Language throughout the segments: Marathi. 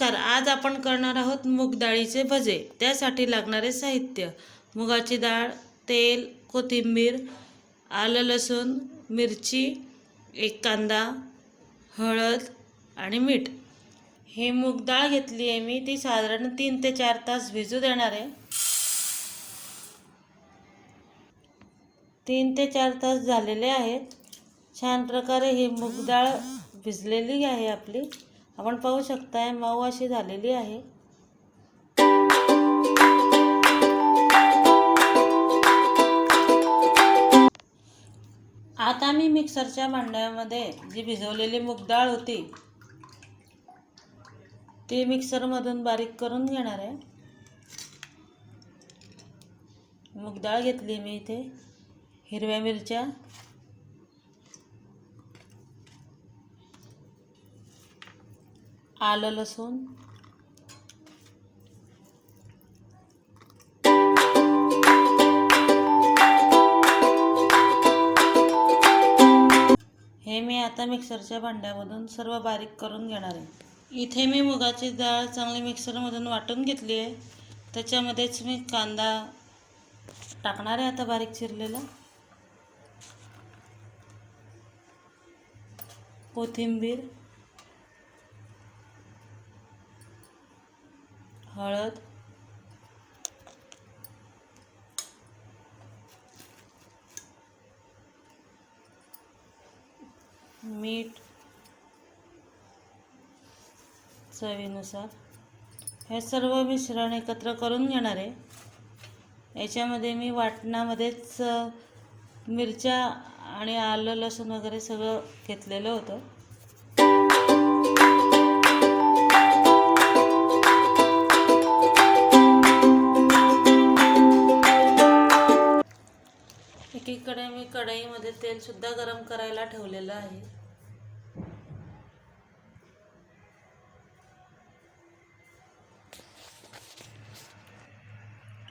नमस्कार, आज आपण करणार आहोत मूग डाळीचे भजे। त्यासाठी लागणारे साहित्य: मुगाची डाळ, तेल, कोथिंबीर, आलं लसूण, मिरची, एक कांदा, हळद आणि मीठ। ही मूग डाळ घेतली आहे मी, ती साधारण 3 ते 4 तास भिजू देणार आहे। 3 ते 4 तास झालेले आहेत। छान प्रकारे ही मूग डाळ भिजलेली आहे आपली। आपण पाहू शकताय मऊ अशी झालेली आहे। आता मी मिक्सरच्या भांड्यामध्ये जी भिजवलेली मूग डाळ होती ती मिक्सरमधून बारीक करून घेणार आहे। मूग डाळ घेतली मी इथे, हिरव्या मिरच्या, आलं लसूण, हे मी आता मिक्सरच्या भांड्यामधून सर्व बारीक करून घेणार आहे। इथे मी मुगाची डाळ चांगली मिक्सरमधून वाटून घेतली आहे। त्याच्यामध्येच मी कांदा टाकणार आहे आता बारीक चिरलेला, कोथिंबीर, हळद, मीठ चवीनुसार। हे सर्व मिश्रण एकत्र करून घेणार आहे। याच्यामध्ये मी वाटणामध्येच मिरच्या आणि आलं लसूण वगैरे सगळं घेतलेलं होतं। एकीकडे मी कढईमध्ये तेल सुद्धा गरम करायला ठेवलेलं आहे।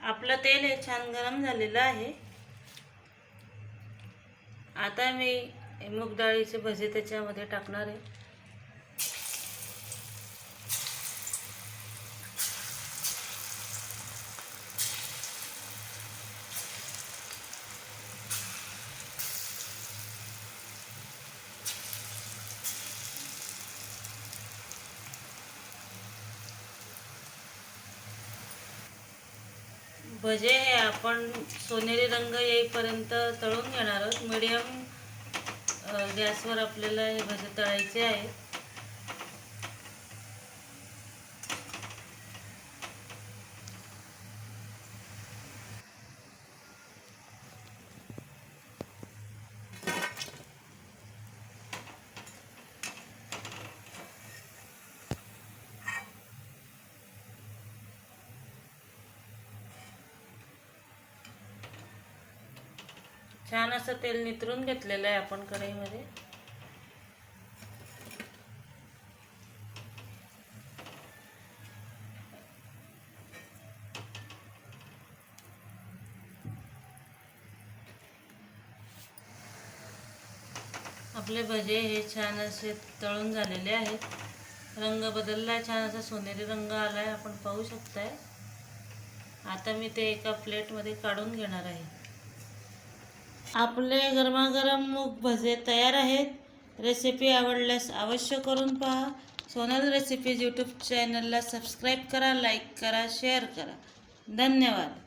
आपलं तेल हे छान गरम झालेलं आहे। आता मी मूग डाळीचे भजे त्याच्यामध्ये टाकणार आहे। भजे हे आपण सोनेरी रंग येईपर्यंत तळून घेणार आहोत। मीडियम गॅसवर आपल्याला हे भजे तळायचे आहेत। छान असं तेल नितरून घेतलेलं आहे आपण कढईमध्ये। आपले भजे हे छान असे तळून झालेले आहेत। रंग बदलला, छान असा सोनेरी रंग आलाय, आपण पाहू शकताय। आता मी ते एका प्लेटमध्ये काढून घेणार आहे। आपले गरमागरम मूग भजे तयार आहेत। रेसिपी आवडल्यास अवश्य करून पहा। सोनल रेसिपीज यूट्यूब चॅनलला सबस्क्राईब करा, लाईक करा, शेअर करा। धन्यवाद।